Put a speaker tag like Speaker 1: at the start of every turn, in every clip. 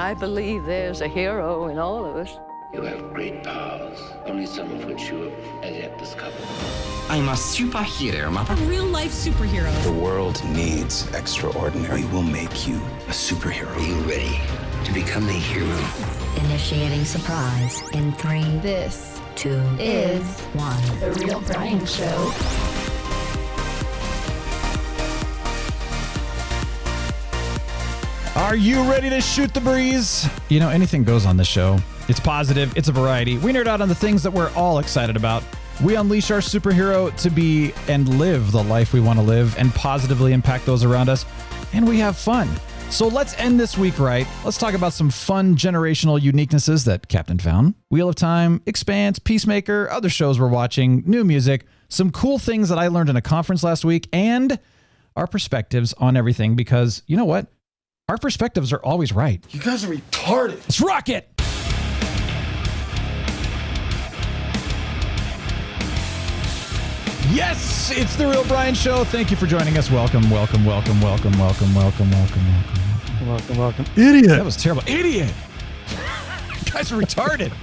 Speaker 1: I believe there's a hero in all of us.
Speaker 2: You have great powers, only some of which you have as yet discovered.
Speaker 3: I'm a superhero, Mother.
Speaker 4: A real-life superhero.
Speaker 5: The world needs extraordinary. We will make you a superhero.
Speaker 2: Are you ready to become a hero?
Speaker 6: Initiating surprise in 3.
Speaker 7: This
Speaker 6: 2
Speaker 7: is
Speaker 6: 1.
Speaker 7: The Real Brian Show.
Speaker 8: Are you ready to shoot the breeze? You know, anything goes on this show. It's positive. It's a variety. We nerd out on the things that we're all excited about. We unleash our superhero to be and live the life we want to live and positively impact those around us. And we have fun. So let's end this week right. Let's talk about some fun generational uniquenesses that Captain found. Wheel of Time, Expanse, Peacemaker, other shows we're watching, new music, some cool things that I learned in a conference last week, and our perspectives on everything, because you know what? Our perspectives are always right.
Speaker 5: You guys are retarded.
Speaker 8: Let's rock it! Yes, it's the Real Brian Show. Thank you for joining us. Welcome, welcome, welcome, welcome, welcome, welcome, welcome, welcome.
Speaker 9: Welcome, welcome. Idiot.
Speaker 8: That was terrible. Idiot. You guys are retarded.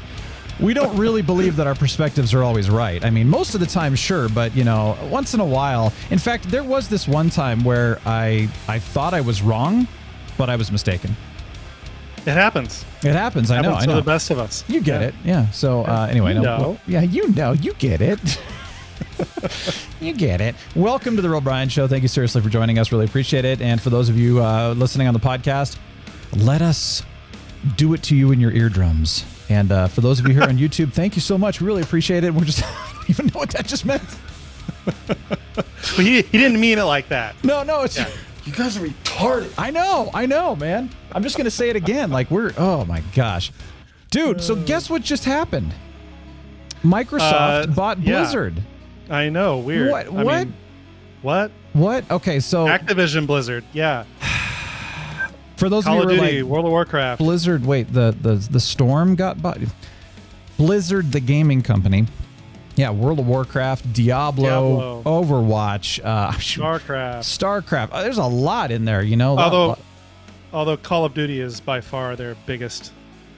Speaker 8: We don't really believe that our perspectives are always right. I mean, most of the time, sure, but, you know, once in a while. In fact, there was this one time where I thought I was wrong, but I was mistaken.
Speaker 9: It happens.
Speaker 8: It happens. I know.
Speaker 9: To the best of us.
Speaker 8: You get it. Yeah. So anyway,
Speaker 9: you know.
Speaker 8: Yeah, you know. You get it. You get it. Welcome to the Real Brian Show. Thank you seriously for joining us. Really appreciate it. And for those of you listening on the podcast, let us do it to you in your eardrums. And for those of you here on YouTube, thank you so much. We really appreciate it. We're just, I don't even know what that just meant.
Speaker 9: Well, he didn't mean it like that.
Speaker 8: No, it's...
Speaker 9: Yeah.
Speaker 5: You guys are retarded.
Speaker 8: I know, man. I'm just going to say it again. Like oh my gosh. Dude, so guess what just happened? Microsoft bought Blizzard.
Speaker 9: Yeah. I know, weird.
Speaker 8: What?
Speaker 9: I mean, what?
Speaker 8: What? Okay, so...
Speaker 9: Activision Blizzard, yeah.
Speaker 8: For those
Speaker 9: Call
Speaker 8: of you
Speaker 9: of
Speaker 8: who are
Speaker 9: Duty,
Speaker 8: like...
Speaker 9: World of Warcraft.
Speaker 8: Blizzard, wait, the Storm got bought? Blizzard, the gaming company. World of Warcraft, Diablo. Overwatch, StarCraft. There's a lot in there, you know.
Speaker 9: Although Call of Duty is by far their biggest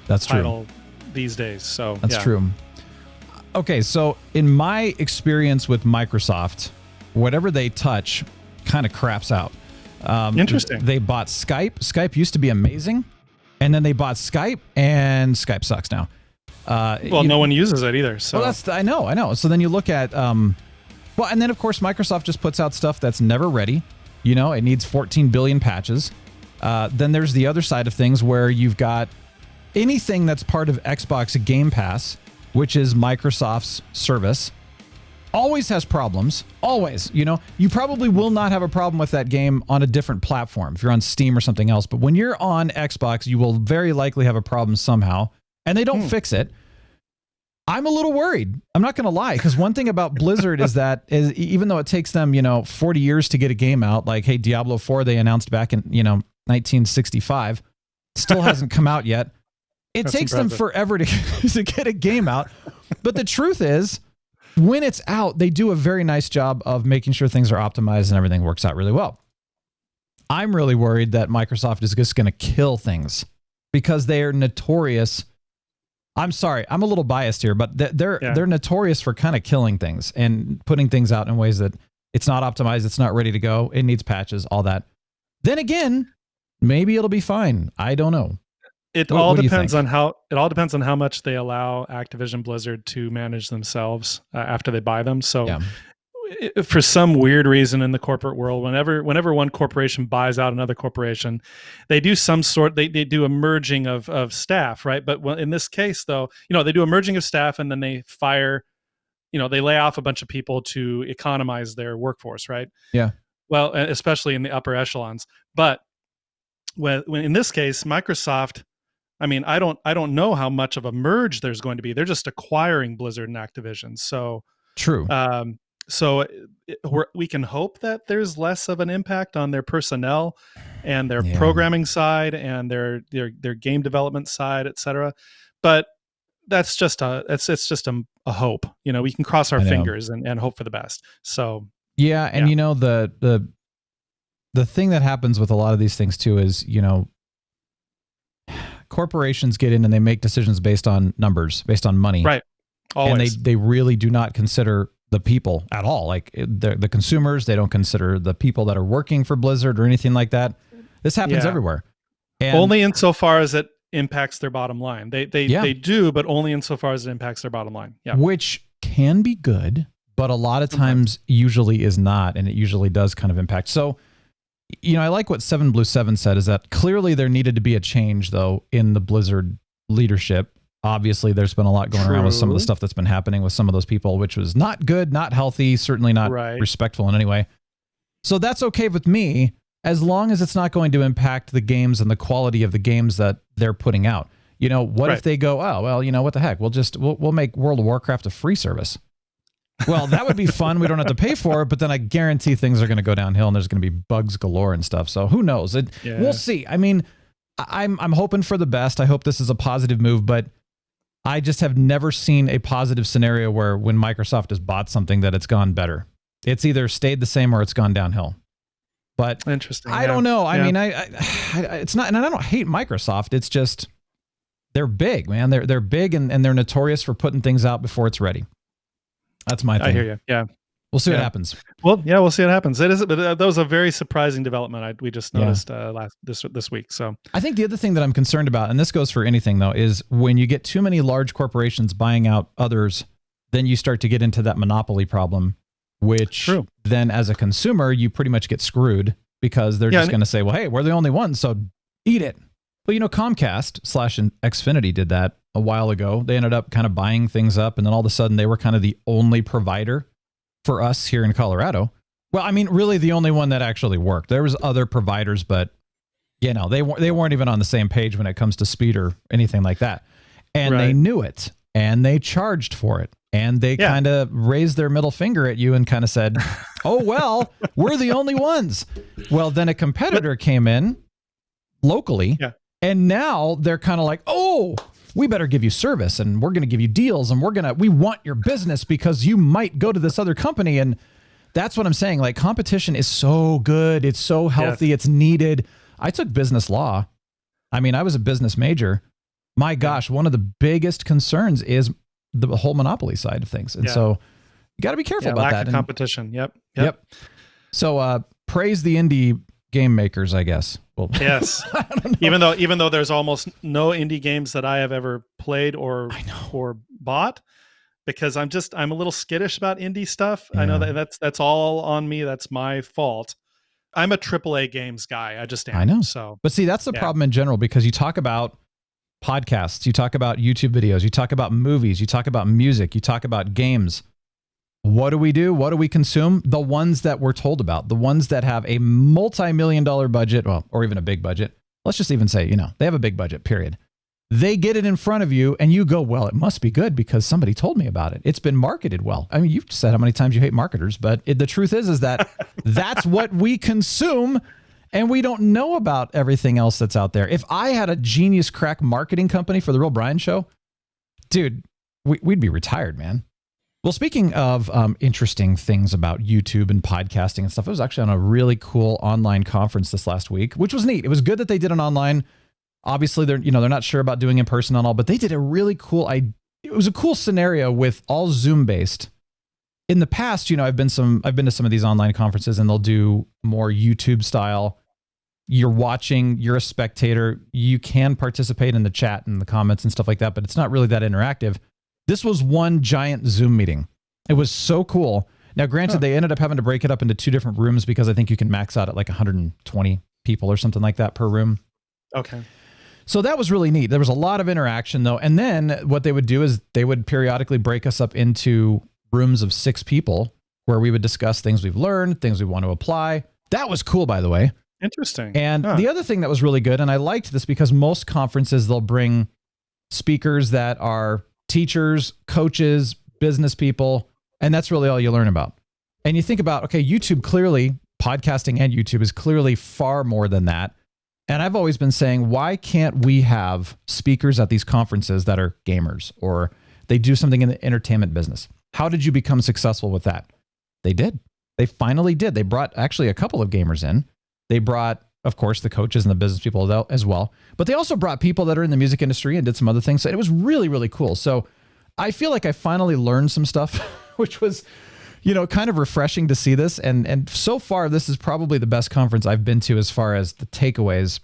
Speaker 9: title these days. So
Speaker 8: that's true. Okay, so in my experience with Microsoft, whatever they touch kind of craps out.
Speaker 9: Interesting.
Speaker 8: They bought Skype. Skype used to be amazing, and then they bought Skype, and Skype sucks now.
Speaker 9: No one uses it either. So
Speaker 8: well, I know. So then you look at, and then of course Microsoft just puts out stuff that's never ready. You know, it needs 14 billion patches. Then there's the other side of things where you've got anything that's part of Xbox Game Pass, which is Microsoft's service, always has problems. Always. You know, you probably will not have a problem with that game on a different platform if you're on Steam or something else. But when you're on Xbox, you will very likely have a problem somehow. And they don't fix it. I'm a little worried. I'm not going to lie, because one thing about Blizzard is even though it takes them, 40 years to get a game out, like, hey, Diablo 4 they announced back in, 1965, still hasn't come out yet. That's takes impressive. Them forever to get a game out. But the truth is, when it's out, they do a very nice job of making sure things are optimized and everything works out really well. I'm really worried that Microsoft is just going to kill things because they are notorious. I'm sorry, I'm a little biased here, but they're notorious for kind of killing things and putting things out in ways that it's not optimized, it's not ready to go, it needs patches, all that. Then again, maybe it'll be fine. I don't know.
Speaker 9: It all depends on how much they allow Activision Blizzard to manage themselves after they buy them. So for some weird reason in the corporate world, whenever one corporation buys out another corporation, they do they do a merging of staff, right? But in this case, though, they do a merging of staff and then they fire, they lay off a bunch of people to economize their workforce, right? Yeah. Well, especially in the upper echelons. But when in this case, Microsoft, I mean, I don't know how much of a merge there's going to be. They're just acquiring Blizzard and Activision. So
Speaker 8: true.
Speaker 9: So we can hope that there's less of an impact on their personnel and their programming side and their game development side, et cetera. But that's just a hope. We can cross our fingers and hope for the best. So
Speaker 8: and the thing that happens with a lot of these things too is corporations get in and they make decisions based on numbers, based on money.
Speaker 9: Right. Always.
Speaker 8: And they really do not consider the people at all. Like the consumers, they don't consider the people that are working for Blizzard or anything like that. This happens everywhere. And
Speaker 9: only insofar as it impacts their bottom line. They do, but only insofar as it impacts their bottom line. Yeah.
Speaker 8: Which can be good, but a lot of times usually is not, and it usually does kind of impact. So, I like what 7Blue7 said, is that clearly there needed to be a change, though, in the Blizzard leadership. Obviously, there's been a lot going around with some of the stuff that's been happening with some of those people, which was not good, not healthy, certainly not respectful in any way. So that's okay with me, as long as it's not going to impact the games and the quality of the games that they're putting out. What if they go, oh, well, what the heck? We'll make World of Warcraft a free service. Well, that would be fun. We don't have to pay for it, but then I guarantee things are going to go downhill and there's going to be bugs galore and stuff. So who knows? We'll see. I mean, I'm hoping for the best. I hope this is a positive move, but I just have never seen a positive scenario where when Microsoft has bought something that it's gone better. It's either stayed the same or it's gone downhill. But
Speaker 9: interesting.
Speaker 8: I don't know. I mean, it's not, and I don't hate Microsoft. It's just they're big, man. They're big and they're notorious for putting things out before it's ready. That's my thing.
Speaker 9: I hear you. Yeah.
Speaker 8: We'll see what happens.
Speaker 9: Well, yeah, we'll see what happens. It is, but that was a very surprising development. We just noticed this week. So
Speaker 8: I think the other thing that I'm concerned about, and this goes for anything though, is when you get too many large corporations buying out others, then you start to get into that monopoly problem, which then as a consumer, you pretty much get screwed because they're just going to say, well, hey, we're the only ones, so eat it. Well, Comcast / Xfinity did that a while ago. They ended up kind of buying things up, and then all of a sudden they were kind of the only provider for us here in Colorado. Well, I mean, really the only one that actually worked. There was other providers, but they weren't even on the same page when it comes to speed or anything like that. And they knew it, and they charged for it. And they kind of raised their middle finger at you and kind of said, oh, well, we're the only ones. Well, then a competitor came in locally, and now they're kind of like, oh, we better give you service, and we're going to give you deals, and we want your business because you might go to this other company. And that's what I'm saying. Like, competition is so good. It's so healthy. It's needed. I took business law. I mean, I was a business major. My gosh, one of the biggest concerns is the whole monopoly side of things. And so you got to be careful about that.
Speaker 9: Lack of competition. Yep.
Speaker 8: So praise the indie game makers, I guess. Well,
Speaker 9: yes. Even though there's almost no indie games that I have ever played or bought, because I'm a little skittish about indie stuff. I know that's all on me. That's my fault. I'm a AAA games guy. I just am.
Speaker 8: I know.
Speaker 9: So,
Speaker 8: but see, that's the problem in general, because you talk about podcasts, you talk about YouTube videos, you talk about movies, you talk about music, you talk about games. What do we do? What do we consume? The ones that we're told about, the ones that have a multi-million-dollar budget, well, or even a big budget. Let's just even say, they have a big budget, period. They get it in front of you and you go, well, it must be good because somebody told me about it. It's been marketed well. I mean, you've said how many times you hate marketers, but the truth is that that's what we consume. And we don't know about everything else that's out there. If I had a genius crack marketing company for The Real Brian Show, dude, we'd be retired, man. Well, speaking of interesting things about YouTube and podcasting and stuff, I was actually on a really cool online conference this last week, which was neat. It was good that they did an online. Obviously, they're not sure about doing in person and all, but they did a really cool. It was a cool scenario with all Zoom based. In the past, I've been to some of these online conferences, and they'll do more YouTube style. You're watching, you're a spectator, you can participate in the chat and the comments and stuff like that, but it's not really that interactive. This was one giant Zoom meeting. It was so cool. Now, granted, they ended up having to break it up into 2 different rooms because I think you can max out at like 120 people or something like that per room.
Speaker 9: Okay.
Speaker 8: So that was really neat. There was a lot of interaction though. And then what they would do is they would periodically break us up into rooms of 6 people where we would discuss things we've learned, things we want to apply. That was cool, by the way.
Speaker 9: Interesting.
Speaker 8: And the other thing that was really good, and I liked this because most conferences, they'll bring speakers that are teachers, coaches, business people, and that's really all you learn about. And you think about, okay, YouTube clearly, podcasting and YouTube is clearly far more than that. And I've always been saying, why can't we have speakers at these conferences that are gamers or they do something in the entertainment business? How did you become successful with that? They did. They finally did. They brought actually a couple of gamers in. They brought of course, the coaches and the business people as well. But they also brought people that are in the music industry and did some other things. So it was really, really cool. So I feel like I finally learned some stuff, which was, kind of refreshing to see this. And so far, this is probably the best conference I've been to as far as the takeaways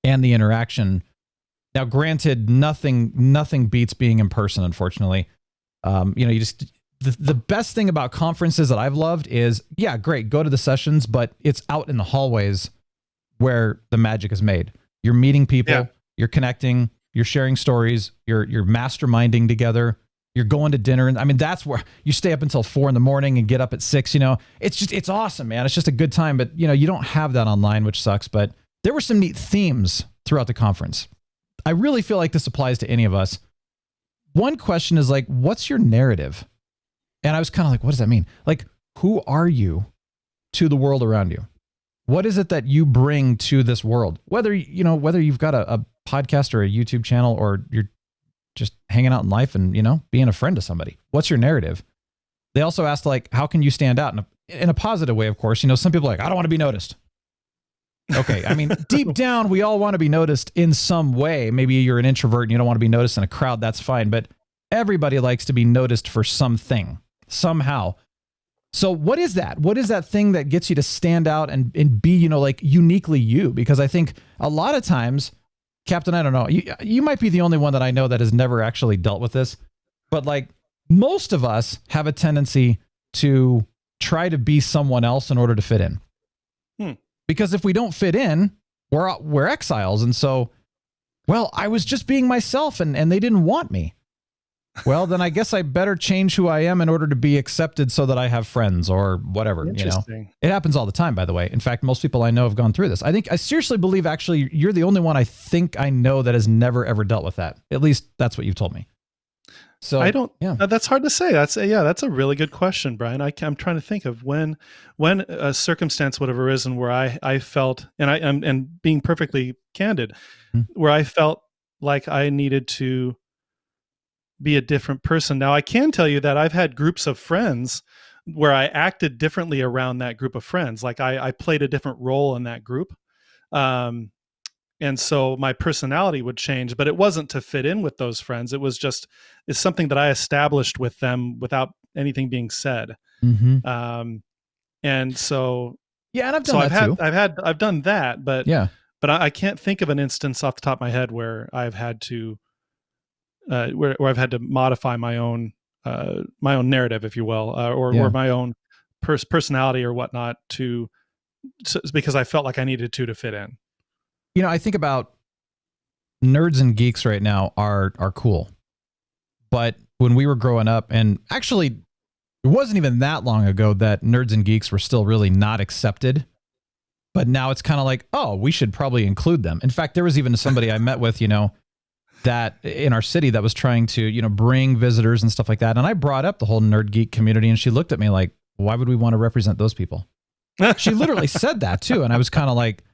Speaker 8: and the interaction. Now, granted, nothing beats being in person, unfortunately. The best thing about conferences that I've loved is, yeah, great, go to the sessions, but it's out in the hallways where the magic is made. You're meeting people, you're connecting, you're sharing stories, you're masterminding together, you're going to dinner. And I mean, that's where you stay up until 4 a.m. and get up at 6, it's awesome, man. It's just a good time, but you don't have that online, which sucks. But there were some neat themes throughout the conference. I really feel like this applies to any of us. One question is like, what's your narrative? And I was kind of like, what does that mean? Like, who are you to the world around you? What is it that you bring to this world? Whether you've got a podcast or a YouTube channel, or you're just hanging out in life and, being a friend to somebody. What's your narrative? They also asked, like, how can you stand out in a positive way, of course. Some people are like, I don't want to be noticed. Okay. I mean, deep down, we all want to be noticed in some way. Maybe you're an introvert and you don't want to be noticed in a crowd. That's fine. But everybody likes to be noticed for something, somehow. So what is that? What is that thing that gets you to stand out and be, uniquely you? Because I think a lot of times, Captain, I don't know, you might be the only one that I know that has never actually dealt with this, but like most of us have a tendency to try to be someone else in order to fit in. Because if we don't fit in, we're exiles. And so, well, I was just being myself and they didn't want me. Well, then I guess I better change who I am in order to be accepted so that I have friends or whatever. Interesting. It happens all the time, by the way. In fact, most people I know have gone through this. I seriously believe actually you're the only one I think I know that has never, ever dealt with that. At least that's what you've told me. So
Speaker 9: I don't, that's hard to say. That's a really good question, Brian. I'm trying to think of when a circumstance would have arisen where I felt, and being perfectly candid, where I felt like I needed to be a different person. Now, I can tell you that I've had groups of friends where I acted differently around that group of friends. Like I played a different role in that group. And so my personality would change, but it wasn't to fit in with those friends. It's something that I established with them without anything being said. And so,
Speaker 8: yeah, and I've done that too.
Speaker 9: I've done that, but I can't think of an instance off the top of my head where I've had to, where I've had to modify my own narrative, if you will, or my own personality or whatnot because I felt like I needed to fit in.
Speaker 8: I think about nerds and geeks right now are cool. But when we were growing up, and actually it wasn't even that long ago that nerds and geeks were still really not accepted. But now it's kind of like, oh, we should probably include them. In fact, there was even somebody I met with, that in our city that was trying to, bring visitors and stuff like that. And I brought up the whole nerd geek community and she looked at me like, why would we want to represent those people? She literally said that too. And I was kind of like,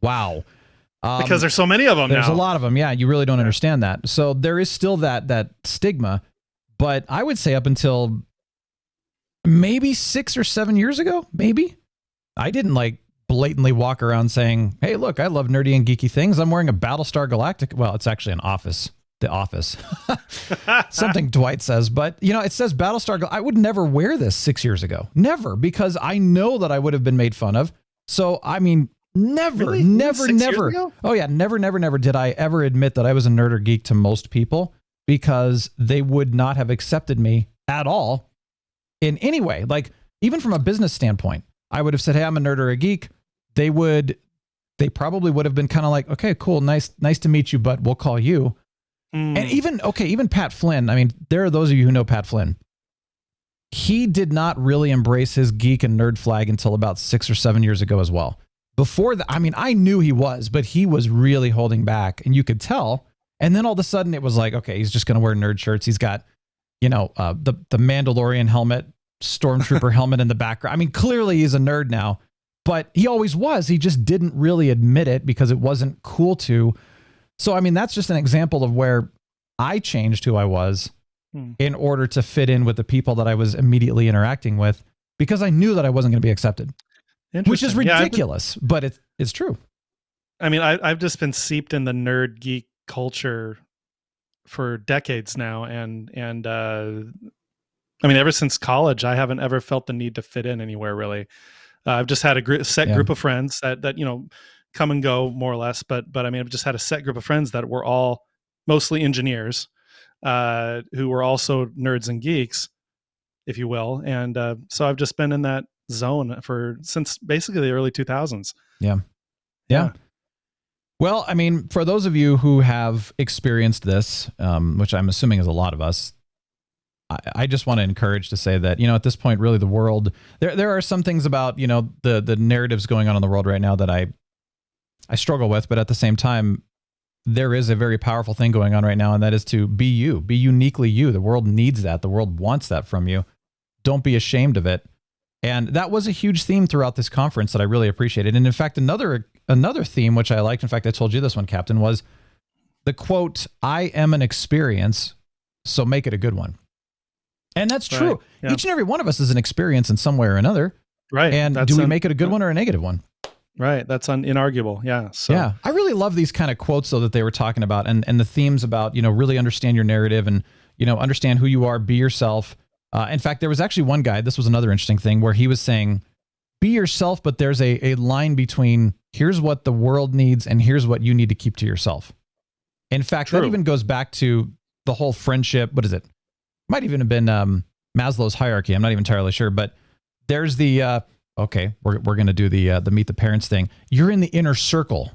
Speaker 8: wow.
Speaker 9: Because there's so many of them
Speaker 8: There's
Speaker 9: now.
Speaker 8: A lot of them. Yeah, you really don't understand that. So there is still that stigma. But I would say up until maybe 6 or 7 years ago, maybe, I didn't blatantly walk around saying, hey, look, I love nerdy and geeky things. I'm wearing a Battlestar Galactica. Well, it's actually The Office. Something Dwight says. But, it says Battlestar. I would never wear this 6 years ago. Never. Because I know that I would have been made fun of. So, I mean, never. Oh yeah, never did I ever admit that I was a nerd or geek to most people because they would not have accepted me at all in any way. Like even from a business standpoint, I would have said, hey, I'm a nerd or a geek. They probably would have been kind of like, okay, cool. Nice to meet you, but we'll call you. And even Pat Flynn. I mean, there are those of you who know Pat Flynn. He did not really embrace his geek and nerd flag until about 6 or 7 years ago as well. Before that, I mean, I knew he was, but he was really holding back and you could tell. And then all of a sudden it was like, okay, he's just going to wear nerd shirts. He's got, the Mandalorian helmet, Stormtrooper helmet in the background. I mean, clearly he's a nerd now, but he always was. He just didn't really admit it because it wasn't cool to. So, I mean, that's just an example of where I changed who I was in order to fit in with the people that I was immediately interacting with because I knew that I wasn't going to be accepted. which is ridiculous, but it's true.
Speaker 9: I mean, I've just been seeped in the nerd geek culture for decades now, and I mean, ever since college, I haven't ever felt the need to fit in anywhere really. I've just had a set group of friends that come and go more or less, but I mean, I've just had a set group of friends that were all mostly engineers, who were also nerds and geeks, if you will, and so I've just been in that zone since basically the early 2000s.
Speaker 8: Yeah. Well, I mean, for those of you who have experienced this, which I'm assuming is a lot of us, I just want to encourage to say that, at this point, really the world, there are some things about, the narratives going on in the world right now that I struggle with, but at the same time, there is a very powerful thing going on right now, and that is to be you, be uniquely you. The world needs that. The world wants that from you. Don't be ashamed of it. And that was a huge theme throughout this conference that I really appreciated. And in fact, another theme, which I liked, in fact, I told you this one, Captain, was the quote, "I am an experience, so make it a good one." And that's true. Right. Yeah. Each and every one of us is an experience in some way or another.
Speaker 9: Right.
Speaker 8: And do we make it a good one or a negative one?
Speaker 9: Right. That's inarguable. Yeah. So.
Speaker 8: Yeah. I really love these kind of quotes, though, that they were talking about, and the themes about, really understand your narrative and, understand who you are, be yourself. In fact, there was actually one guy, this was another interesting thing, where he was saying, be yourself, but there's a line between here's what the world needs and here's what you need to keep to yourself. In fact, that even goes back to the whole friendship. What is it? Might even have been Maslow's hierarchy. I'm not even entirely sure, but there's the, okay, we're going to do the meet the parents thing. You're in the inner circle.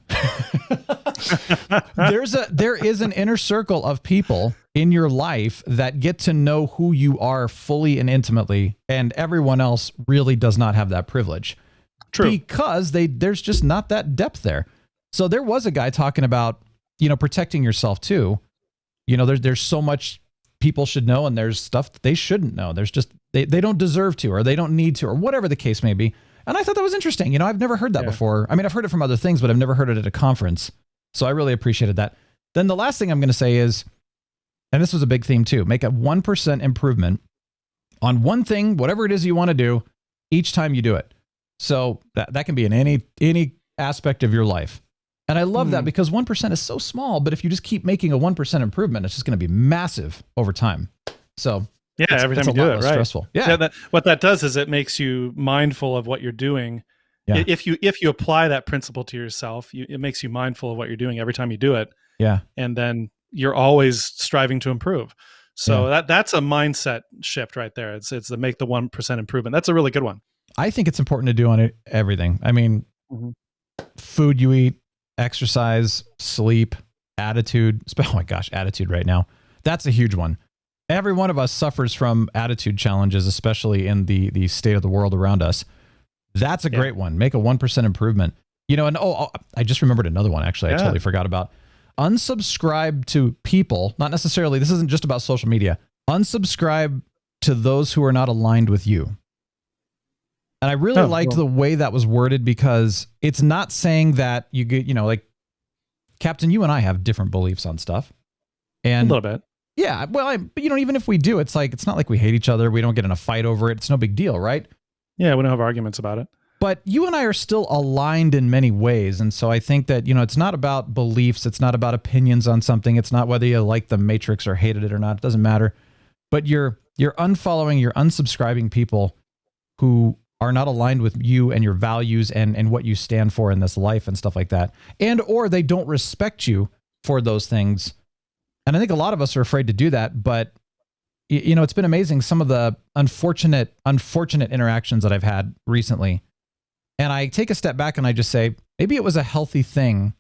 Speaker 8: There is an inner circle of people in your life that get to know who you are fully and intimately, and everyone else really does not have that privilege. True. Because there's just not that depth there. So there was a guy talking about, protecting yourself too. There's so much people should know, and there's stuff that they shouldn't know. There's just, they don't deserve to, or they don't need to, or whatever the case may be. And I thought that was interesting. I've never heard that before. I mean, I've heard it from other things, but I've never heard it at a conference. So I really appreciated that. Then the last thing I'm going to say is, and this was a big theme too, make a 1% improvement on one thing, whatever it is you want to do, each time you do it. So that can be in any aspect of your life. And I love that because 1% is so small, but if you just keep making a 1% improvement, it's just going to be massive over time. So
Speaker 9: every time you do it, right?
Speaker 8: Stressful.
Speaker 9: What that does is it makes you mindful of what you're doing. Yeah. If you apply that principle to yourself, it makes you mindful of what you're doing every time you do it. Yeah. And then you're always striving to improve. So that's a mindset shift right there. It's to make the 1% improvement. That's a really good one.
Speaker 8: I think it's important to do on everything. I mean, food you eat, exercise, sleep, attitude. Oh my gosh, attitude right now. That's a huge one. Every one of us suffers from attitude challenges, especially in the state of the world around us. That's a great one. Make a 1% improvement. And I just remembered another one, actually. I totally forgot about. Unsubscribe to people, not necessarily, this isn't just about social media. Unsubscribe to those who are not aligned with you. And I really liked the way that was worded, because it's not saying that you get, like, Captain, you and I have different beliefs on stuff. And
Speaker 9: a little bit.
Speaker 8: Yeah. Well, but even if we do, it's not like we hate each other. We don't get in a fight over it. It's no big deal, right?
Speaker 9: Yeah. We don't have arguments about it.
Speaker 8: But you and I are still aligned in many ways. And so I think that, it's not about beliefs. It's not about opinions on something. It's not whether you like the Matrix or hated it or not. It doesn't matter. But you're unfollowing, you're unsubscribing people who are not aligned with you and your values and what you stand for in this life and stuff like that. And, or they don't respect you for those things. And I think a lot of us are afraid to do that, but it's been amazing. Some of the unfortunate interactions that I've had recently. And I take a step back and I just say, maybe it was a healthy thing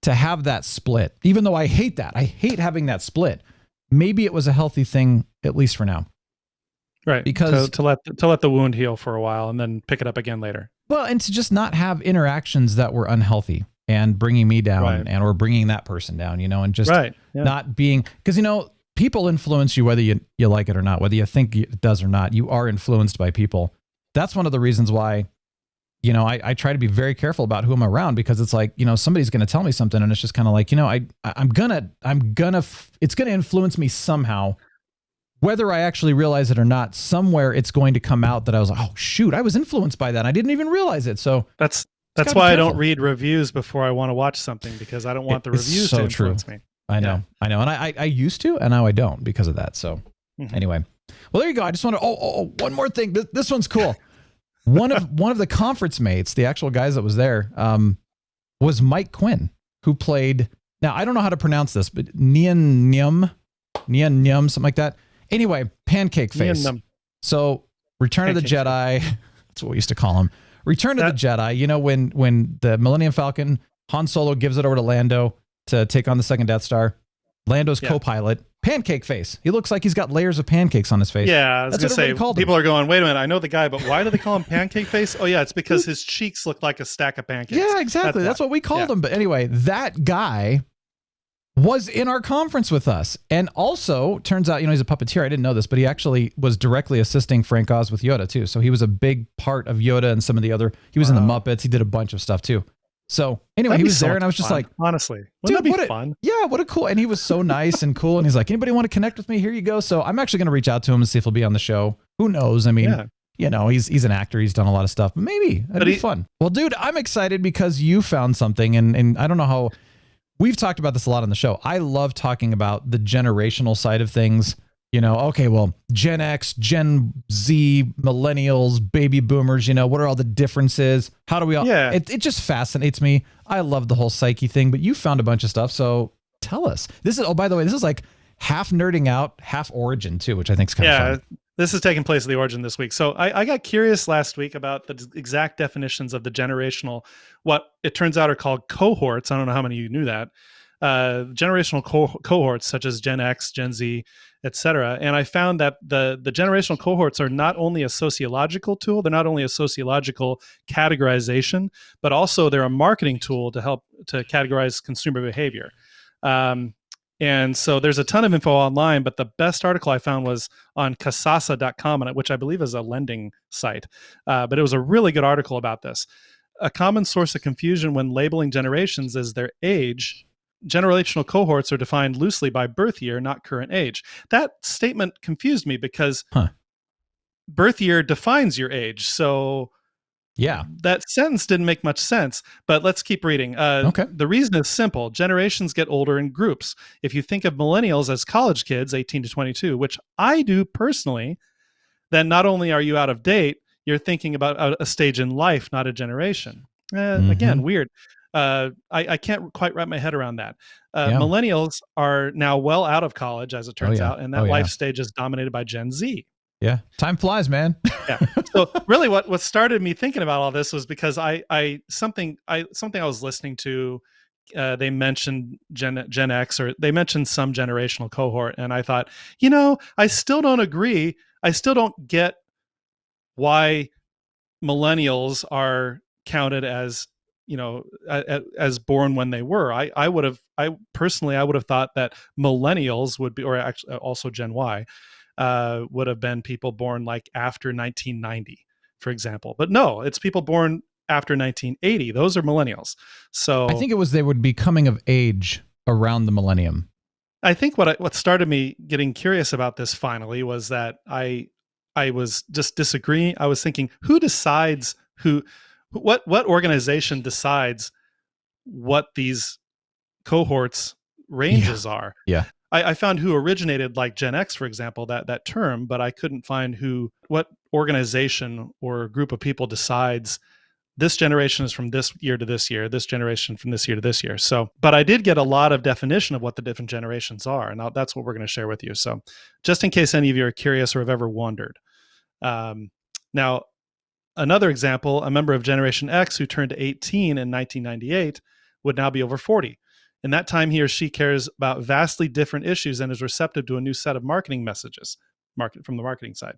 Speaker 8: to have that split, even though I hate that. I hate having that split. Maybe it was a healthy thing, at least for now.
Speaker 9: Right. Because to let the wound heal for a while and then pick it up again later.
Speaker 8: Well, and to just not have interactions that were unhealthy and bringing me down or bringing that person down, and just not being, because, people influence you whether you like it or not, whether you think it does or not. You are influenced by people. That's one of the reasons why, I try to be very careful about who I'm around, because it's like, somebody's going to tell me something and it's just kind of like, it's going to influence me somehow, whether I actually realize it or not, somewhere it's going to come out that I was like, oh shoot, I was influenced by that. And I didn't even realize it. So
Speaker 9: that's why I don't read reviews before I want to watch something, because I don't want the reviews to influence me.
Speaker 8: I know. And I used to, and now I don't because of that. So anyway, well, there you go. I just want to, one more thing. This one's cool. One of the conference mates, the actual guys that was there, was Mike Quinn, who played, now I don't know how to pronounce this, but Nian Nyum, something like that. Anyway, Pancake Face. So Return of the Jedi, that's what we used to call him. Return of the Jedi, you know, when the Millennium Falcon, Han Solo gives it over to Lando to take on the second Death Star. Lando's co-pilot, Pancake Face. He looks like he's got layers of pancakes on his face.
Speaker 9: Yeah, I was going to say, people are going, wait a minute, I know the guy, but why do they call him Pancake Face? Oh, yeah, it's because his cheeks look like a stack of pancakes.
Speaker 8: Yeah, exactly. That's what we called him. But anyway, that guy was in our conference with us. And also, turns out, you know, he's a puppeteer. I didn't know this, but he actually was directly assisting Frank Oz with Yoda, too. So he was a big part of Yoda and some of the other, he was in the Muppets. He did a bunch of stuff, too. So anyway, he was there and I was just like,
Speaker 9: honestly, wouldn't that be fun?
Speaker 8: Yeah, what a cool, and he was so nice and cool. And he's like, anybody want to connect with me? Here you go. So I'm actually going to reach out to him and see if he'll be on the show. Who knows? I mean, you know, he's an actor. He's done a lot of stuff, but maybe it'd be fun. Well, dude, I'm excited because you found something, and I don't know how, we've talked about this a lot on the show. I love talking about the generational side of things. You know, okay, well, Gen X, Gen Z, millennials, baby boomers, you know, what are all the differences? How do we all, it just fascinates me. I love the whole psyche thing, but you found a bunch of stuff. So tell us. This is, oh, by the way, this is like half nerding out, half origin too, which I think is kind of fun.
Speaker 9: This is taking place of the origin this week. So I got curious last week about the exact definitions of the generational, what it turns out are called cohorts. I don't know how many of you knew that. Generational cohorts such as Gen X, Gen Z, etc. And I found that the generational cohorts are not only a sociological tool, they're not only a sociological categorization, but also they're a marketing tool to help to categorize consumer behavior. And so there's a ton of info online, but the best article I found was on Kasasa.com, which I believe is a lending site. But it was a really good article about this. A common source of confusion when labeling generations is their age. Generational cohorts are defined loosely by birth year, not current age. That statement confused me because birth year defines your age. So that sentence didn't make much sense, but let's keep reading. The reason is simple. Generations get older in groups. If you think of millennials as college kids, 18 to 22, which I do personally, then not only are you out of date, you're thinking about a stage in life, not a generation. Again, weird. I can't quite wrap my head around that. Millennials are now well out of college, as it turns out, and that life stage is dominated by Gen Z.
Speaker 8: Yeah, time flies, man.
Speaker 9: So really, what started me thinking about all this was because something I was listening to. They mentioned Gen X, or they mentioned some generational cohort, and I thought, you know, I still don't agree. I still don't get why millennials are counted as, you know, as born when they were. I personally would have thought that millennials would be, or actually also Gen Y, would have been people born like after 1990, for example. But no, it's people born after 1980. Those are millennials. So
Speaker 8: I think it was they would be coming of age around the millennium.
Speaker 9: I think what started me getting curious about this finally was that I was just disagreeing. I was thinking, who decides what organization decides what these cohorts ranges are?
Speaker 8: Yeah.
Speaker 9: I found who originated, like Gen X, for example, that term, but I couldn't find what organization or group of people decides this generation is from this year to this year, this generation from this year to this year. So, but I did get a lot of definition of what the different generations are, and that's what we're going to share with you. So just in case any of you are curious or have ever wondered. Now, another example, a member of Generation X who turned 18 in 1998 would now be over 40. In that time, he or she cares about vastly different issues and is receptive to a new set of marketing messages from the marketing side.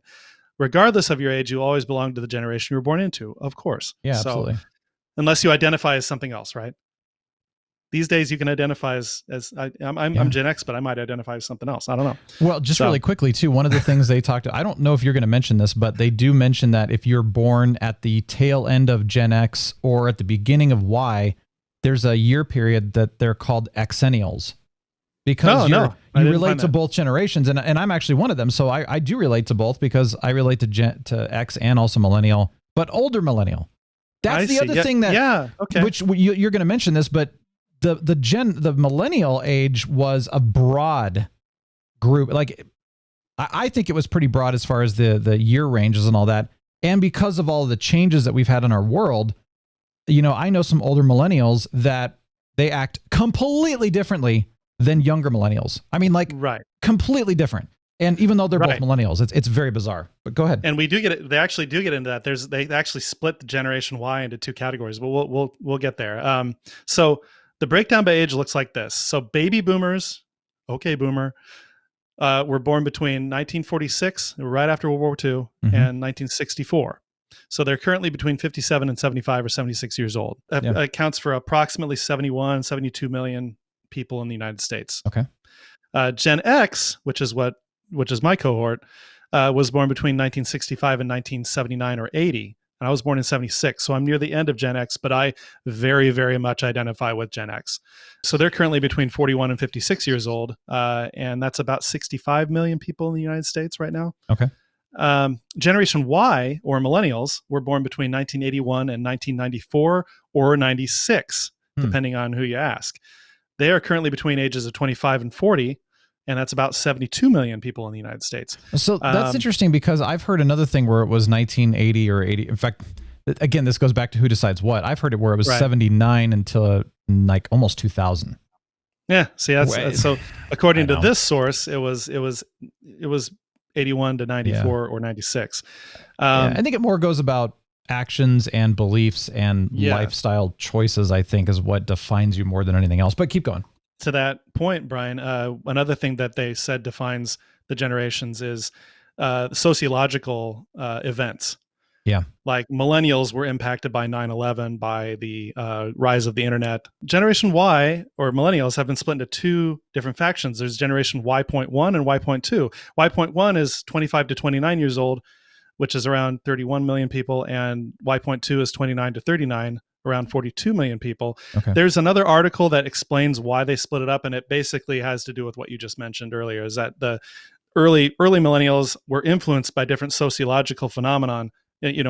Speaker 9: Regardless of your age, you always belong to the generation you were born into, of course.
Speaker 8: Yeah, absolutely.
Speaker 9: Unless you identify as something else, right? These days, you can identify as I'm Gen X, but I might identify as something else. I don't know.
Speaker 8: Well, just really quickly, too, one of the things they talked to, I don't know if you're going to mention this, but they do mention that if you're born at the tail end of Gen X or at the beginning of Y, there's a year period that they're called Xennials. because you relate
Speaker 9: find
Speaker 8: to
Speaker 9: that.
Speaker 8: both generations, and I'm actually one of them. So I do relate to both because I relate to X and also millennial, but older millennial. That's the other thing that which you're going to mention this, but the millennial age was a broad group. Like I think it was pretty broad as far as the year ranges and all that. And because of all the changes that we've had in our world, I know some older millennials that they act completely differently than younger millennials. I mean, like completely different. And even though they're both millennials, it's very bizarre. But go ahead.
Speaker 9: And we do get it. They actually do get into that. They actually split the Generation Y into two categories, but we'll get there. So the breakdown by age looks like this. So baby boomers, okay, boomer, were born between 1946, right after World War II, and 1964. So they're currently between 57 and 75 or 76 years old. That accounts for approximately 72 million people in the United States.
Speaker 8: Okay.
Speaker 9: Gen X, which is my cohort, was born between 1965 and 1979 or 80. And I was born in 76. So I'm near the end of Gen X, but I very, very much identify with Gen X. So they're currently between 41 and 56 years old. And that's about 65 million people in the United States right now.
Speaker 8: Okay.
Speaker 9: Generation Y, or millennials, were born between 1981 and 1994 or 96, depending on who you ask. They are currently between ages of 25 and 40. And that's about 72 million people in the United States. So
Speaker 8: that's interesting because I've heard another thing where it was 1980 or 80. In fact, again, this goes back to who decides what. I've heard it where it was 79 until like almost 2000.
Speaker 9: Yeah. See, that's so according to this source, it was 81 to 94 or 96.
Speaker 8: I think it more goes about actions and beliefs and lifestyle choices, I think, is what defines you more than anything else. But keep going.
Speaker 9: To that point, Brian, another thing that they said defines the generations is sociological events.
Speaker 8: Yeah.
Speaker 9: Like millennials were impacted by 9/11, by the rise of the internet. Generation Y, or millennials, have been split into two different factions. There's Generation Y.1 and Y.2. Y.1 is 25 to 29 years old, which is around 31 million people, and Y.2 is 29 to 39, around 42 million people.
Speaker 8: Okay.
Speaker 9: There's another article that explains why they split it up, and it basically has to do with what you just mentioned earlier, is that the early millennials were influenced by different sociological phenomenon, in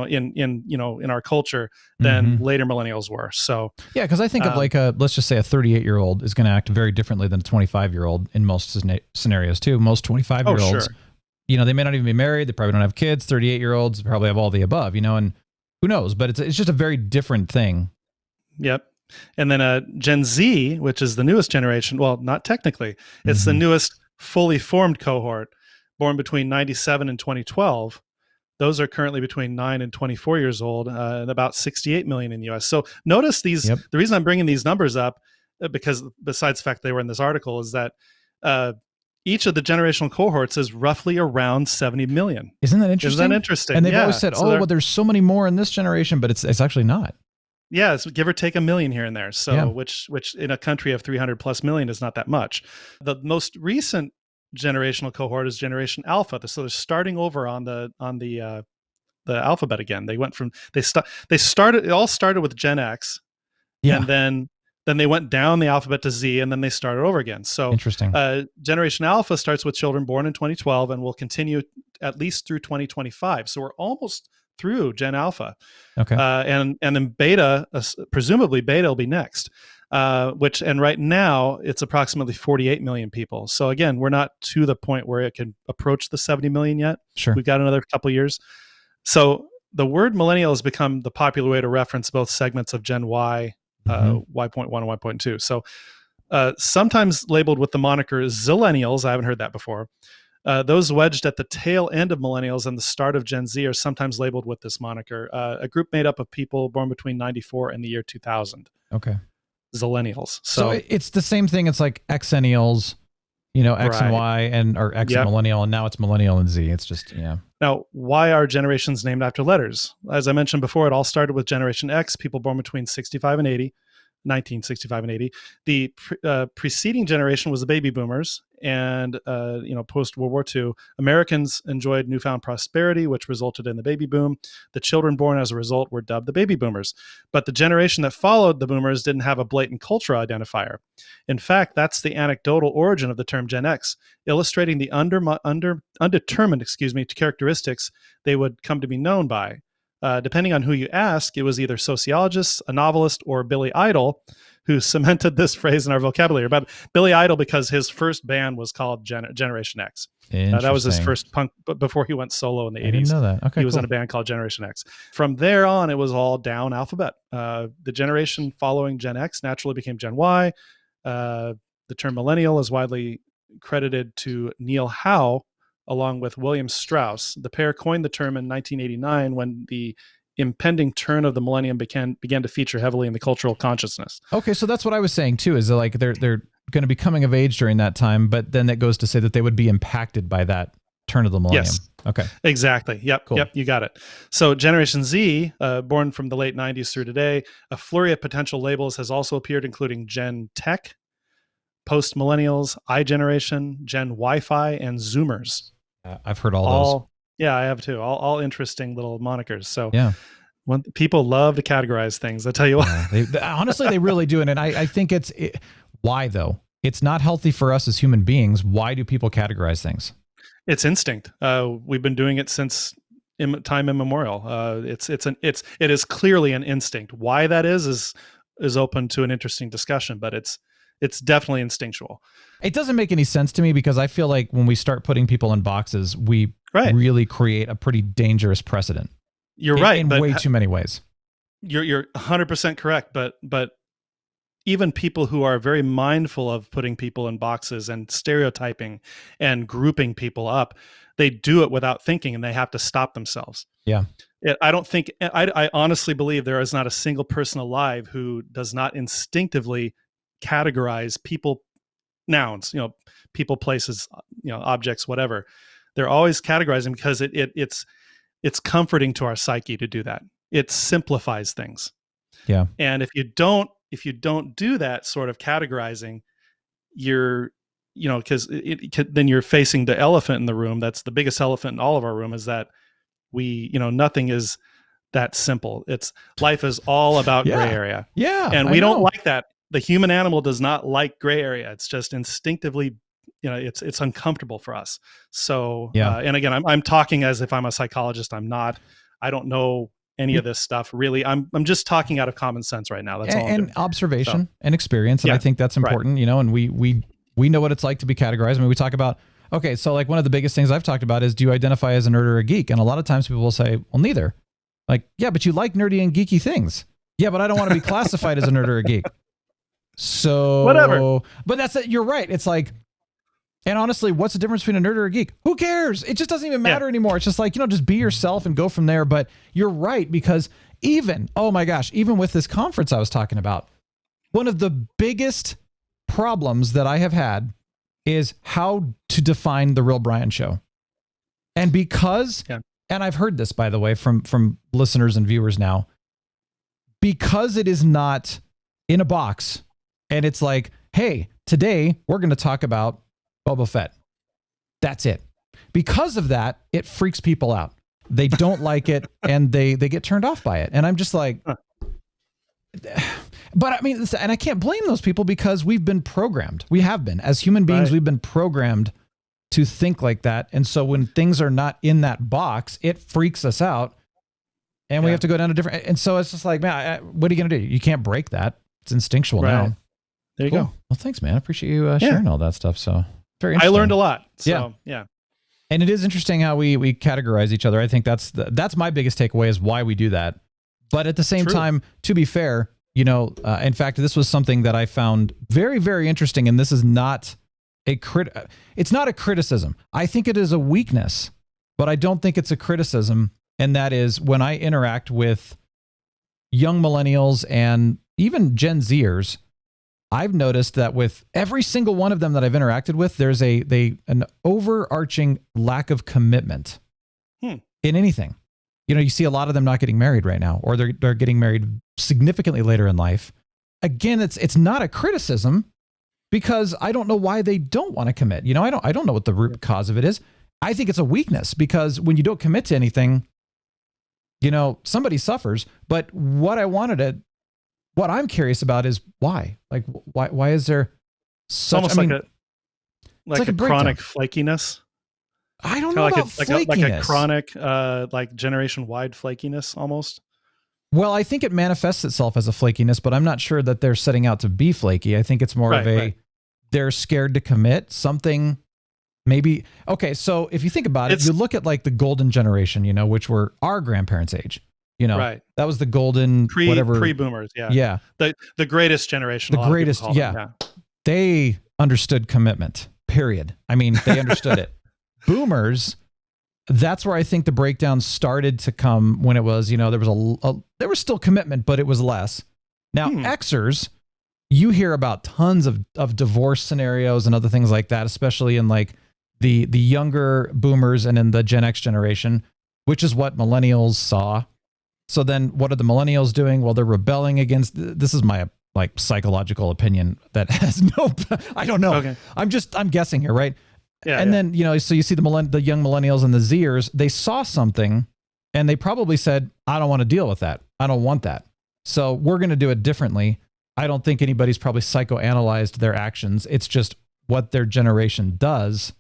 Speaker 9: our culture than later millennials were. So
Speaker 8: yeah, because I think of like let's just say a 38-year-old is going to act very differently than a 25-year-old in most scenarios too. Most 25-year-olds, they may not even be married. They probably don't have kids. 38-year-olds probably have all the above, and who knows? But it's just a very different thing.
Speaker 9: Yep. And then Gen Z, which is the newest generation. Well, not technically. It's the newest fully formed cohort, born between 97 and 2012. Those are currently between 9 and 24 years old, and about 68 million in the U.S. So notice these. Yep. The reason I'm bringing these numbers up, because besides the fact they were in this article, is that each of the generational cohorts is roughly around 70 million.
Speaker 8: Isn't that interesting? And they've always said, there's so many more in this generation, but it's actually not.
Speaker 9: Yeah, it's give or take a million here and there. So which in a country of 300 plus million is not that much. The most recent generational cohort is Generation Alpha. So they're starting over on the alphabet again. They went from it all started with Gen X, and then they went down the alphabet to Z, and then they started over again. So
Speaker 8: interesting.
Speaker 9: Generation Alpha starts with children born in 2012 and will continue at least through 2025. So we're almost through Gen Alpha.
Speaker 8: Okay.
Speaker 9: And then Beta, presumably Beta will be next. And right now it's approximately 48 million people. So again, we're not to the point where it can approach the 70 million yet.
Speaker 8: Sure.
Speaker 9: We've got another couple years. So the word millennial has become the popular way to reference both segments of Gen Y, Y.1 and Y.2. So sometimes labeled with the moniker Zillennials, I haven't heard that before. Those wedged at the tail end of millennials and the start of Gen Z are sometimes labeled with this moniker, a group made up of people born between 94 and the year 2000.
Speaker 8: Okay.
Speaker 9: Zillennials.
Speaker 8: So it's the same thing. It's like Xennials, X and Y, or X and millennial, and now it's millennial and Z. It's just,
Speaker 9: Now, why are generations named after letters? As I mentioned before, it all started with Generation X, people born between 1965 and 80. The preceding generation was the baby boomers, and post World War II, Americans enjoyed newfound prosperity, which resulted in the baby boom. The children born as a result were dubbed the baby boomers. But the generation that followed the boomers didn't have a blatant cultural identifier. In fact, that's the anecdotal origin of the term Gen X, illustrating the undetermined characteristics they would come to be known by. Depending on who you ask, it was either sociologists, a novelist, or Billy Idol who cemented this phrase in our vocabulary. But Billy Idol, because his first band was called Generation X. That was his first punk, but before he went solo in the 80s.
Speaker 8: I didn't know that. Okay,
Speaker 9: he was in a band called Generation X. From there on, it was all down alphabet. The generation following Gen X naturally became Gen Y. The term millennial is widely credited to Neil Howe, along with William Strauss. The pair coined the term in 1989 when the impending turn of the millennium began to feature heavily in the cultural consciousness.
Speaker 8: Okay, so that's what I was saying too, is that like they're going to be coming of age during that time, but then that goes to say that they would be impacted by that turn of the millennium.
Speaker 9: Yes.
Speaker 8: Okay.
Speaker 9: Exactly. Yep.
Speaker 8: Cool.
Speaker 9: Yep. You got it. So Generation Z, born from the late 90s through today, a flurry of potential labels has also appeared, including Gen Tech, Post Millennials, iGeneration, Gen Wi-Fi, and Zoomers.
Speaker 8: I've heard all those.
Speaker 9: Yeah, I have too. All interesting little monikers. So
Speaker 8: yeah.
Speaker 9: People love to categorize things. I tell you what.
Speaker 8: Honestly, they really do. And I think why though? It's not healthy for us as human beings. Why do people categorize things?
Speaker 9: It's instinct. We've been doing it since time immemorial. It is clearly an instinct. Why that is open to an interesting discussion, but it's definitely instinctual.
Speaker 8: It doesn't make any sense to me because I feel like when we start putting people in boxes, we really create a pretty dangerous precedent.
Speaker 9: You're right.
Speaker 8: In way too many ways.
Speaker 9: You're 100% correct. But even people who are very mindful of putting people in boxes and stereotyping and grouping people up, they do it without thinking and they have to stop themselves.
Speaker 8: Yeah.
Speaker 9: I honestly believe there is not a single person alive who does not instinctively categorize people, nouns, people, places, objects, whatever. They're always categorizing because it's comforting to our psyche to do that. It simplifies things.
Speaker 8: Yeah.
Speaker 9: And if you don't do that sort of categorizing, you're, because then you're facing the elephant in the room. That's the biggest elephant in all of our room, is that nothing is that simple. Life is all about gray area.
Speaker 8: Yeah.
Speaker 9: And we don't like that. The human animal does not like gray area. It's just instinctively, it's uncomfortable for us. So, and again, I'm talking as if I'm a psychologist. I'm not. I don't know any of this stuff really. I'm just talking out of common sense right now. That's all. And
Speaker 8: observation and experience, and I think that's important. And we know what it's like to be categorized. I mean, we talk about, okay, so like one of the biggest things I've talked about is, do you identify as a nerd or a geek? And a lot of times people will say, well, neither. Like, yeah, but you like nerdy and geeky things. Yeah, but I don't want to be classified as a nerd or a geek. So
Speaker 9: whatever.
Speaker 8: But that's it. You're right. It's like, and honestly, what's the difference between a nerd or a geek? Who cares? It just doesn't even matter anymore. It's just like, just be yourself and go from there. But you're right, because even with this conference I was talking about, one of the biggest problems that I have had is how to define the Real Brian Show. And because, and I've heard this, by the way, from listeners and viewers now, because it is not in a box, and it's like, hey, today we're going to talk about Boba Fett. That's it. Because of that, it freaks people out. They don't like it, and they get turned off by it. And I'm just like, but I mean, and I can't blame those people, because we've been programmed. We have been, as human beings, we've been programmed to think like that. And so when things are not in that box, it freaks us out, and we have to go down a different. And so it's just like, man, what are you going to do? You can't break that. It's instinctual now.
Speaker 9: There you go.
Speaker 8: Well, thanks, man. I appreciate you sharing all that stuff. So very interesting.
Speaker 9: I learned a lot. So, yeah.
Speaker 8: And it is interesting how we categorize each other. I think that's my biggest takeaway, is why we do that. But at the same time, to be fair, in fact, this was something that I found very, very interesting. And this is not it's not a criticism. I think it is a weakness, but I don't think it's a criticism. And that is, when I interact with young millennials and even Gen Zers, I've noticed that with every single one of them that I've interacted with, there's an overarching lack of commitment in anything. You see a lot of them not getting married right now, or they're getting married significantly later in life. Again, it's not a criticism, because I don't know why they don't want to commit. You know, I don't know what the root cause of it is. I think it's a weakness because when you don't commit to anything, you know, somebody suffers. But what I'm curious about is why? Like, why is there such,
Speaker 9: it's almost like a chronic flakiness?
Speaker 8: I don't know about flakiness.
Speaker 9: Like a chronic, like generation-wide flakiness almost.
Speaker 8: Well, I think it manifests itself as a flakiness, but I'm not sure that they're setting out to be flaky. I think it's more of they're scared to commit something. Maybe. Okay. So if you think about it, you look at like the golden generation, you know, which were our grandparents' age, you know, that was the golden
Speaker 9: pre-boomers. Yeah.
Speaker 8: Yeah.
Speaker 9: The greatest generation.
Speaker 8: The greatest. Yeah. They understood commitment, period. I mean, they understood it. Boomers, that's where I think the breakdown started to come when it was, you know, there was still commitment, but it was less. Now, Xers, you hear about tons of divorce scenarios and other things like that, especially in like the younger boomers and in the Gen X generation, which is what millennials saw. So then what are the millennials doing? Well, they're rebelling against, this is my like psychological opinion that has I don't know. Okay. I'm guessing here, right? Yeah, and then, you know, so you see the young millennials and the Zers, they saw something and they probably said, I don't want to deal with that. I don't want that. So we're going to do it differently. I don't think anybody's probably psychoanalyzed their actions. It's just what their generation does.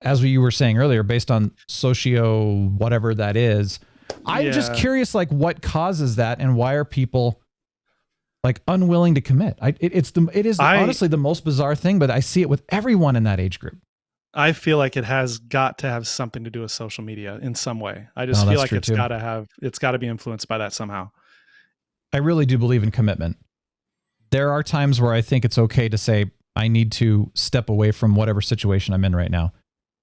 Speaker 8: As you were saying earlier, based on socio whatever that is. I'm just curious, like, what causes that and why are people like unwilling to commit? It is honestly the most bizarre thing, but I see it with everyone in that age group.
Speaker 9: I feel like it has got to have something to do with social media in some way. I just feel like it's got to be influenced by that somehow.
Speaker 8: I really do believe in commitment. There are times where I think it's okay to say, I need to step away from whatever situation I'm in right now.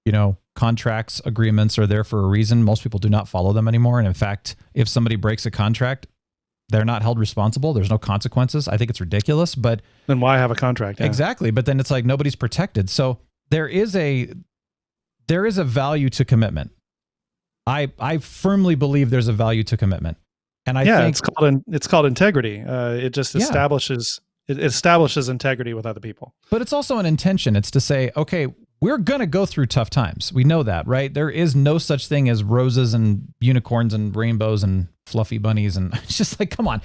Speaker 8: You know, contracts, agreements are there for a reason. Most people do not follow them anymore. And in fact, if somebody breaks a contract, they're not held responsible. There's no consequences. I think it's ridiculous, but
Speaker 9: then why have a contract? Yeah.
Speaker 8: Exactly. But then it's like nobody's protected. So there is a value to commitment. I firmly believe there's a value to commitment. And I think
Speaker 9: it's called integrity. It just establishes integrity with other people.
Speaker 8: But it's also an intention. It's to say, okay, we're going to go through tough times. We know that, right? There is no such thing as roses and unicorns and rainbows and fluffy bunnies. And it's just like, come on.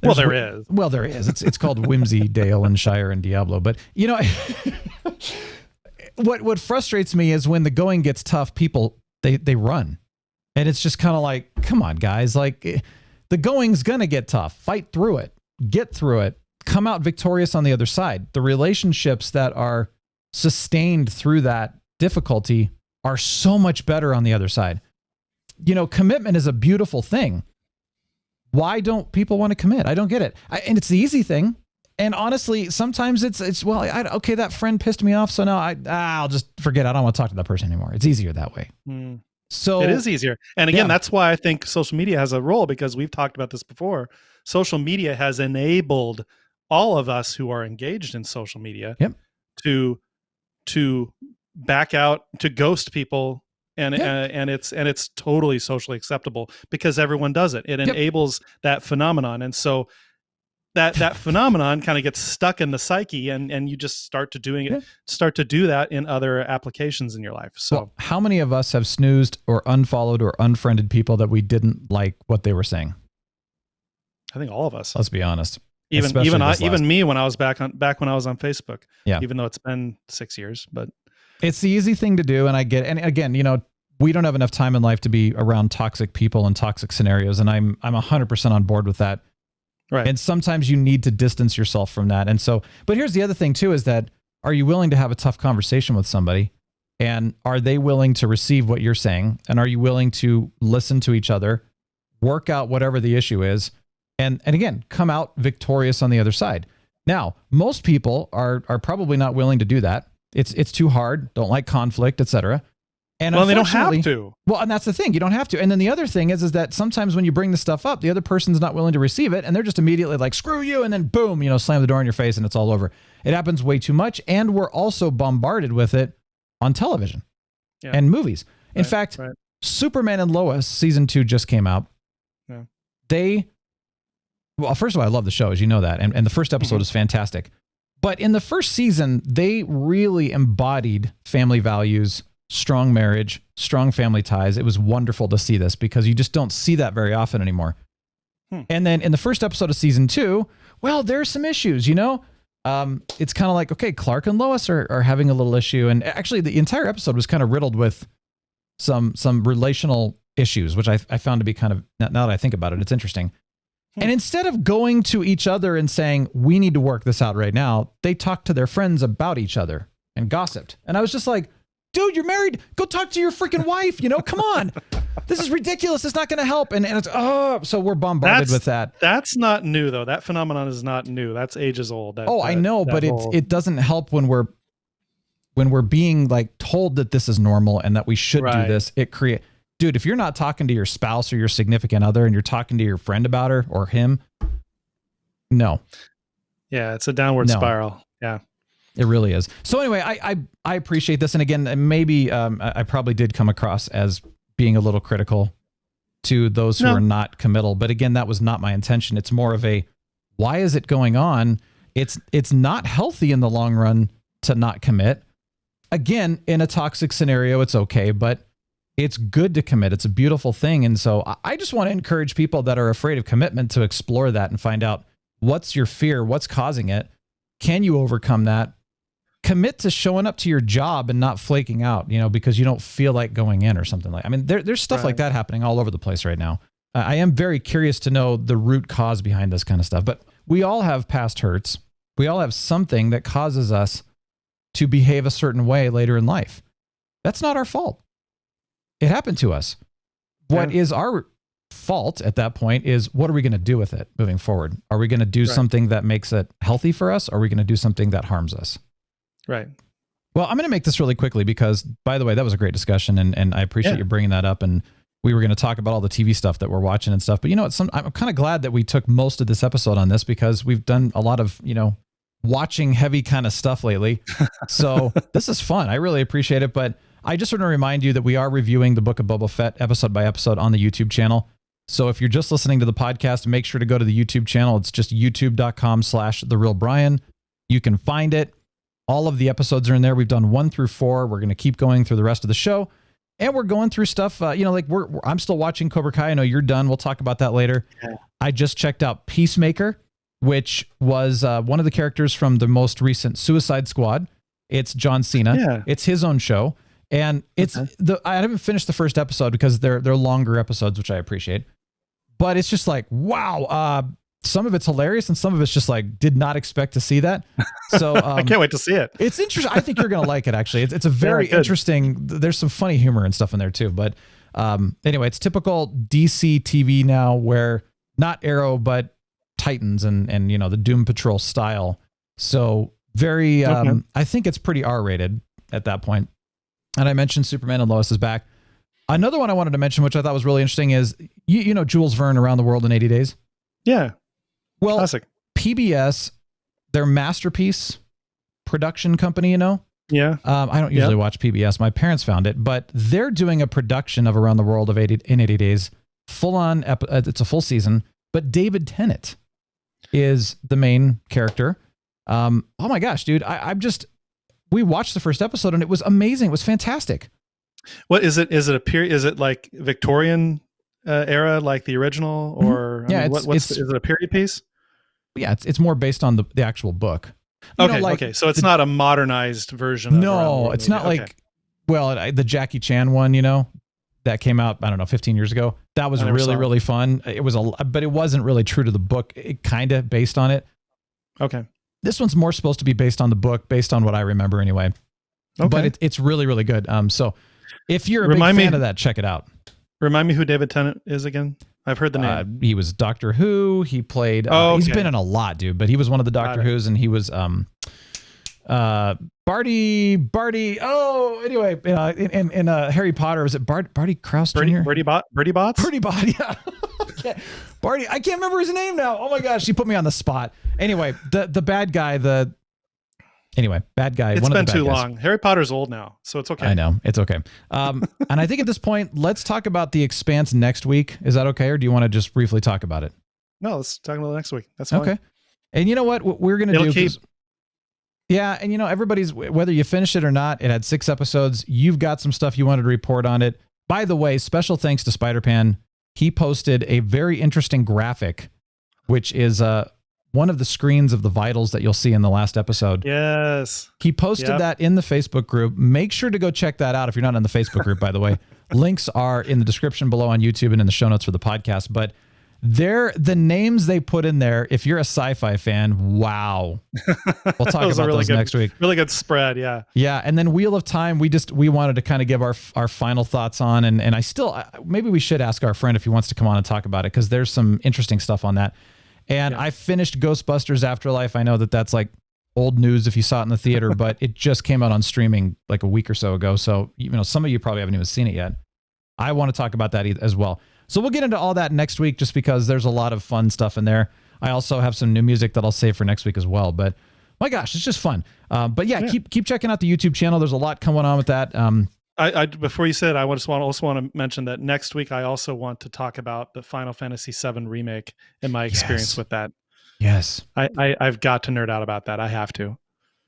Speaker 9: There is.
Speaker 8: Well, there is. It's called Whimsy, Dale, and Shire and Diablo. But, you know, what frustrates me is when the going gets tough, people, they run. And it's just kind of like, come on, guys. Like, the going's going to get tough. Fight through it. Get through it. Come out victorious on the other side. The relationships that are sustained through that difficulty are so much better on the other side. You know, commitment is a beautiful thing. Why don't people want to commit? I don't get it. And it's the easy thing. And honestly, sometimes it's okay, that friend pissed me off, so now I'll just forget. I don't want to talk to that person anymore. It's easier that way. So
Speaker 9: it is easier. And again, that's why I think social media has a role, because we've talked about this before. Social media has enabled all of us who are engaged in social media to back out, to ghost people, and it's totally socially acceptable because everyone does it. It enables that phenomenon, and so that phenomenon kind of gets stuck in the psyche, and you just start to do that in other applications in your life. So,
Speaker 8: how many of us have snoozed or unfollowed or unfriended people that we didn't like what they were saying?
Speaker 9: I think all of us.
Speaker 8: Let's be honest.
Speaker 9: Even me when I was back when I was on Facebook.
Speaker 8: Yeah.
Speaker 9: Even though it's been 6 years, but
Speaker 8: it's the easy thing to do, and I get. And again, you know, we don't have enough time in life to be around toxic people and toxic scenarios, and I'm 100% on board with that.
Speaker 9: Right.
Speaker 8: And sometimes you need to distance yourself from that. And so, but here's the other thing too, is that are you willing to have a tough conversation with somebody, and are they willing to receive what you're saying, and are you willing to listen to each other, work out whatever the issue is, and again, come out victorious on the other side. Now, most people are probably not willing to do that. It's too hard, don't like conflict, etc. And
Speaker 9: they don't have to.
Speaker 8: Well, and that's the thing, you don't have to. And then the other thing is that sometimes when you bring this stuff up, the other person's not willing to receive it, and they're just immediately like, screw you, and then boom, you know, slam the door in your face and it's all over. It happens way too much, and we're also bombarded with it on television and movies. In fact, Superman and Lois season 2 just came out. Yeah. Well, first of all, I love the show, as you know that. And the first episode is fantastic. But in the first season, they really embodied family values, strong marriage, strong family ties. It was wonderful to see this because you just don't see that very often anymore. And then in the first episode of season 2, well, there's some issues, you know? It's kind of like, okay, Clark and Lois are having a little issue. And actually the entire episode was kind of riddled with some relational issues, which I found to be kind of, now that I think about it, it's interesting. And instead of going to each other and saying, we need to work this out right now, they talked to their friends about each other and gossiped. And I was just like, dude, you're married. Go talk to your freaking wife. You know, come on. This is ridiculous. It's not going to help. And it's, so we're bombarded with that.
Speaker 9: That's not new, though. That phenomenon is not new. That's ages old.
Speaker 8: I know, but it doesn't help when we're being like told that this is normal and that we should do this. Dude, if you're not talking to your spouse or your significant other and you're talking to your friend about her or him, no.
Speaker 9: Yeah, it's a downward spiral. Yeah.
Speaker 8: It really is. So anyway, I appreciate this. And again, maybe I probably did come across as being a little critical to those who are not committal. But again, that was not my intention. It's more of a, why is it going on? It's not healthy in the long run to not commit. Again, in a toxic scenario, it's okay, but it's good to commit. It's a beautiful thing. And so I just want to encourage people that are afraid of commitment to explore that and find out what's your fear, what's causing it. Can you overcome that? Commit to showing up to your job and not flaking out, you know, because you don't feel like going in or something like. I mean, there's stuff like that happening all over the place right now. I am very curious to know the root cause behind this kind of stuff. But we all have past hurts. We all have something that causes us to behave a certain way later in life. That's not our fault. It happened to us. What is our fault at that point is, what are we going to do with it moving forward? Are we going to do something that makes it healthy for us? Or are we going to do something that harms us?
Speaker 9: Right.
Speaker 8: Well, I'm going to make this really quickly because, by the way, that was a great discussion, and I appreciate you bringing that up. And we were going to talk about all the TV stuff that we're watching and stuff. But you know what? I'm kind of glad that we took most of this episode on this because we've done a lot of, you know, watching heavy kind of stuff lately. So this is fun. I really appreciate it. But I just want to remind you that we are reviewing the Book of Boba Fett episode by episode on the YouTube channel. So if you're just listening to the podcast, make sure to go to the YouTube channel. It's just youtube.com/TheRealBrian. You can find it. All of the episodes are in there. We've done 1 through 4. We're going to keep going through the rest of the show. And we're going through stuff, you know, like I'm still watching Cobra Kai. I know you're done. We'll talk about that later. Yeah. I just checked out Peacemaker, which was one of the characters from the most recent Suicide Squad. It's John Cena. Yeah. It's his own show. And it's I haven't finished the first episode because they're longer episodes, which I appreciate. But it's just like, wow. Some of it's hilarious and some of it's just like, did not expect to see that. So
Speaker 9: I can't wait to see it.
Speaker 8: It's interesting. I think you're going to like it, actually. It's a very interesting, there's some funny humor and stuff in there too. But anyway, it's typical DC TV now where not Arrow, but Titans and you know, the Doom Patrol style. So very, I think it's pretty R-rated at that point. And I mentioned Superman and Lois is back. Another one I wanted to mention, which I thought was really interesting, is you know Jules Verne, Around the World in 80 Days?
Speaker 9: Yeah.
Speaker 8: Well,
Speaker 9: classic.
Speaker 8: PBS, their Masterpiece production company, you know?
Speaker 9: Yeah.
Speaker 8: I don't usually watch PBS. My parents found it, but they're doing a production of Around the World in 80 Days, full on. It's a full season, but David Tennant is the main character. Oh my gosh, dude. We watched the first episode and it was amazing. It was fantastic.
Speaker 9: What is it? Is it a period? Is it like Victorian era, like the original, or is it a period piece?
Speaker 8: Yeah, it's more based on the actual book.
Speaker 9: Okay. So it's not a modernized version.
Speaker 8: No, it's not like, the Jackie Chan one, you know, that came out, I don't know, 15 years ago. That was really, really fun. It was but it wasn't really true to the book. It kind of based on it.
Speaker 9: Okay.
Speaker 8: This one's more supposed to be based on the book, based on what I remember anyway. Okay. But it's really, really good. So if you're a big fan of that, check it out.
Speaker 9: Remind me who David Tennant is again. I've heard the name.
Speaker 8: He was Doctor Who. He played. He's been in a lot, dude. But he was one of the Doctor Who's, and he was Barty. Oh, anyway, in Harry Potter, was it Barty Crouch Jr.?
Speaker 9: Bertie Bott.
Speaker 8: Yeah. Barty. I can't remember his name now. Oh my gosh, she put me on the spot. Anyway, the bad guy. Bad guy.
Speaker 9: It's been too long. Harry Potter's old now, so it's okay.
Speaker 8: I know. It's okay. And I think at this point, let's talk about The Expanse next week. Is that okay? Or do you want to just briefly talk about it?
Speaker 9: No, let's talk about it next week. That's fine.
Speaker 8: Okay. And you know what we're going to do? Yeah, and everybody's, whether you finish it or not, it had 6 episodes. You've got some stuff you wanted to report on it. By the way, special thanks to Spider-Pan. He posted a very interesting graphic, which is one of the screens of the vitals that you'll see in the last episode.
Speaker 9: Yes.
Speaker 8: He posted that in the Facebook group. Make sure to go check that out if you're not in the Facebook group, by the way. Links are in the description below on YouTube and in the show notes for the podcast. But the names they put in there, if you're a sci-fi fan, wow. We'll talk about those next week.
Speaker 9: Really good spread, yeah.
Speaker 8: Yeah, and then Wheel of Time, we wanted to kind of give our final thoughts on, and I still, maybe we should ask our friend if he wants to come on and talk about it, because there's some interesting stuff on that. And I finished Ghostbusters Afterlife. I know that's like old news if you saw it in the theater, but it just came out on streaming like a week or so ago. So, some of you probably haven't even seen it yet. I want to talk about that as well. So we'll get into all that next week, just because there's a lot of fun stuff in there. I also have some new music that I'll save for next week as well. But my gosh, it's just fun. But keep checking out the YouTube channel. There's a lot going on with that.
Speaker 9: I before you said, I also want to mention that next week I also want to talk about the Final Fantasy VII remake and my experience with that.
Speaker 8: Yes,
Speaker 9: I've got to nerd out about that. I have to.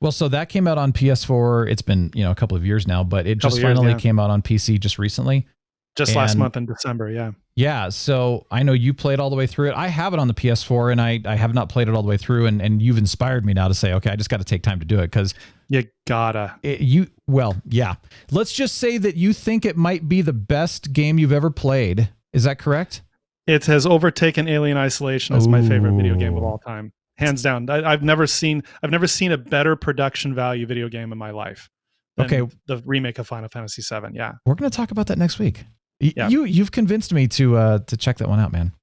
Speaker 8: Well, so that came out on PS4. It's been a couple of years now, but it just finally came out on PC just recently.
Speaker 9: Just last month in December, yeah.
Speaker 8: Yeah, so I know you played all the way through it. I have it on the PS4, and I have not played it all the way through, and you've inspired me now to say, okay, I just got to take time to do it, because...
Speaker 9: You gotta.
Speaker 8: Yeah. Let's just say that you think it might be the best game you've ever played. Is that correct?
Speaker 9: It has overtaken Alien Isolation as my favorite video game of all time. Hands down. I've never seen a better production value video game in my life than the remake of Final Fantasy VII, yeah.
Speaker 8: We're going to talk about that next week. You've convinced me to check that one out, man.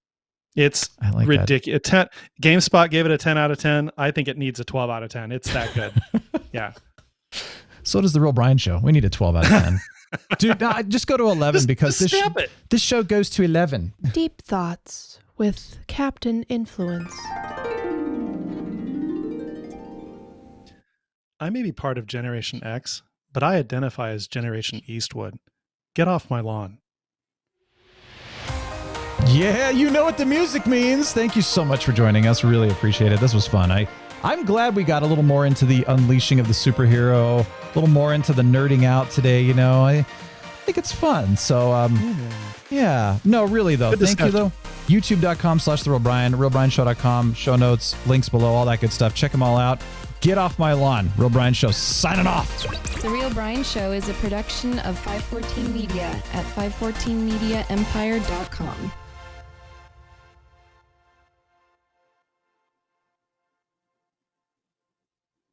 Speaker 9: It's ridiculous. GameSpot gave it a 10 out of 10. I think it needs a 12 out of 10. It's that good. Yeah.
Speaker 8: So does the Real Brian Show. We need a 12 out of 10. Dude, just go to 11 because this show goes to 11.
Speaker 4: Deep Thoughts with Captain Influence.
Speaker 9: I may be part of Generation X, but I identify as Generation Eastwood. Get off my lawn.
Speaker 8: Yeah, you know what the music means. Thank you so much for joining us. Really appreciate it. This was fun. I'm glad we got a little more into the unleashing of the superhero, a little more into the nerding out today. I think it's fun. So, yeah. No, really, though. Thank you, though. YouTube.com/TheRealBrian, RealBrianShow.com, show notes, links below, all that good stuff. Check them all out. Get off my lawn. Real Brian Show signing off.
Speaker 10: The Real Brian Show is a production of 514 Media at 514mediaempire.com.